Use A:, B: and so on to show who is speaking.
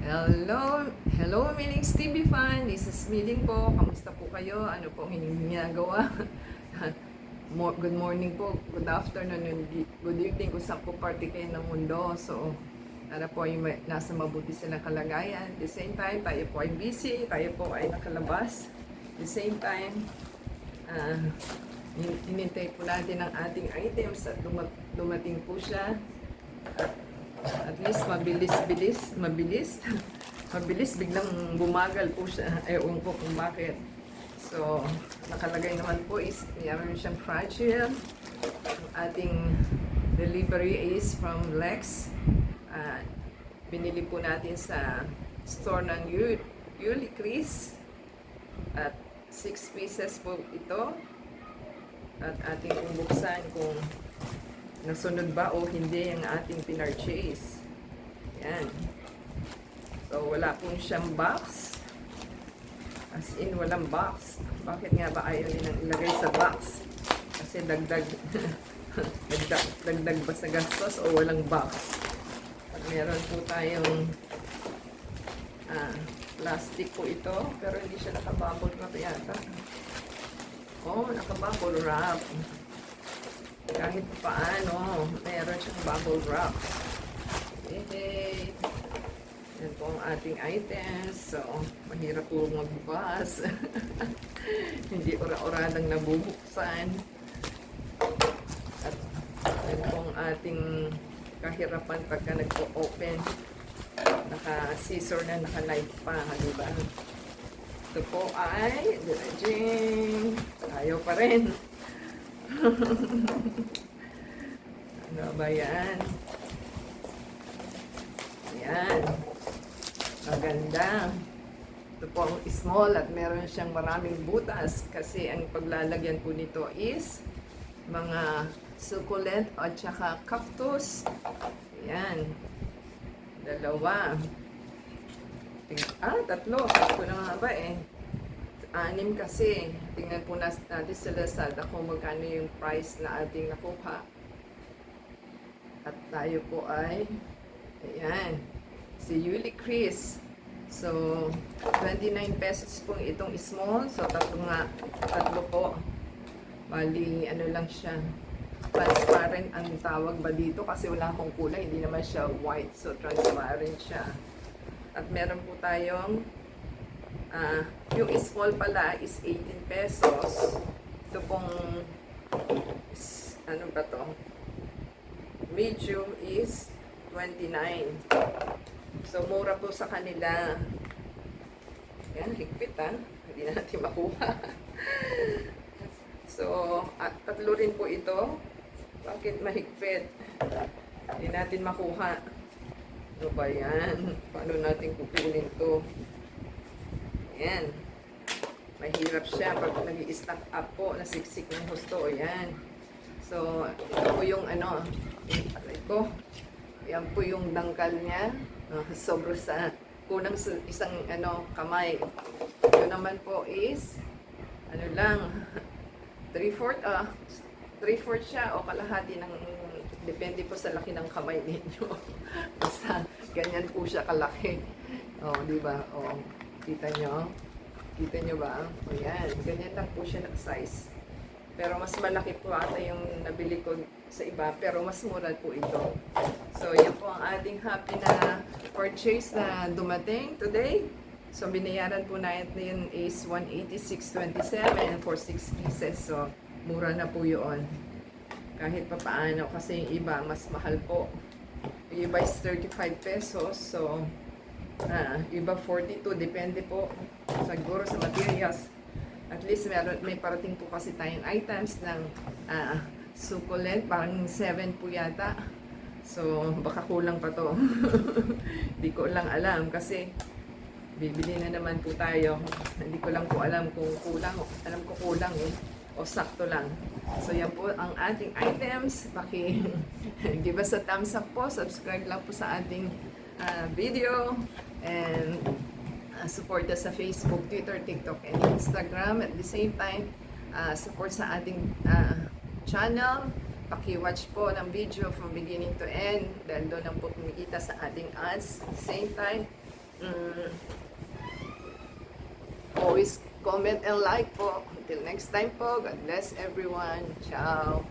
A: Hello, Miling's TV fan. This is Miling po. Kamusta po kayo? Ano po ang inyong ginagawa? Good morning po, good afternoon, and good evening kung saan po party kayo ng mundo. So, para po ay nasa mabuti silang kalagayan. At the same time, tayo po ay busy, tayo po ay nakalabas. At the same time, hinintay po natin ang ating items at dumating po siya. At least mabilis biglang bumagal po siya. Ewan ko kung bakit. So, nakalagay naman po is meron siyang fragile. Ang ating delivery is from Lex. Binili po natin sa store ng Yuli Chris. At 6 pieces po ito. At ating bubuksan kung nasunod ba o hindi ang ating pinurchase. Yan. So, wala pong siyang box. As in, walang box. Bakit nga ba ayaw nilang ilagay sa box? Kasi dagdag ba sa gastos o walang box? At meron po tayong plastic po ito, pero hindi siya naka-bubble wrap yata. Oh, naka-bubble wrap. Kahit paano, meron siyang bubble wrap. Okay. Yan po ang ating items. So, mahirap po magbukas. Hindi ora-oradang nabubuksan. At yan po ang ating kahirapan pagka nagpo-open. Naka-scissor na, naka-knife pa. Diba? Ito po ay, jing, ayaw pa rin. Ano ba yan? Yan. Maganda. Ito po ang small at meron siyang maraming butas kasi ang paglalagyan po nito is mga succulent at saka cactus. Yan. Dalawa. Tatlo. Tatlo na nga ba eh. 6 kasi. Tingnan po natin sa Lazada kung magkano yung price na ating nakuha. At tayo po ay, ayan, si Yuli Chris. So, 29 pesos po itong small. So, tatlo po. Bali, ano lang siya. Transparent ang tawag ba dito kasi wala akong kulay. Hindi naman siya white. So, transparent siya. At meron po tayong yung small pala is 18 pesos. Ito pong ano ba to? Medium is 29. So, mura po sa kanila. Yan, higpit hindi na natin makuha. So, tatlo rin po ito. Bakit mahigpit? Hindi natin makuha. Ano ba yan? Paano natin kukunin to? Ayan. Mahirap siya pag nag-i-stack up po, nasiksik ng husto. Ayan. So, ito po yung ano, ito. Ayan po yung dangkal niya. Sobra sa, kunang sa isang kamay. Ito naman po is, ano lang, 3/4 siya o kalahati ng, depende po sa laki ng kamay ninyo. Basta, ganyan po siya kalaki. Di ba? Kita nyo? Kita nyo ba? Ayan, ganyan lang po siya size. Pero mas malaki po ata yung nabili ko sa iba, pero mas mura po ito. So, yan po ang ating happy na purchase na dumating today. So, binayaran po natin is 186.27 for 6 pieces. So, mura na po yun. Kahit pa paano, kasi yung iba, mas mahal po. Yung iba is 35 pesos. So, iba 42, depende po siguro sa materials. At least may parating po kasi tayong items ng succulent, parang 7 po yata. So, baka kulang pa to. Hindi ko lang alam kasi bibili na naman po tayo. Hindi ko lang po alam kung kulang. Alam ko kulang o sakto lang. So, yan po ang ating items. Give us a thumbs up po. Subscribe lang po sa ating video. And support us sa Facebook, Twitter, TikTok, and Instagram. At the same time, support sa ating channel. Paki-watch po ng video from beginning to end dahil doon lang po kumikita sa ating ads. At the same time, Mm, always comment and like po. Until next time po, God bless everyone. Ciao.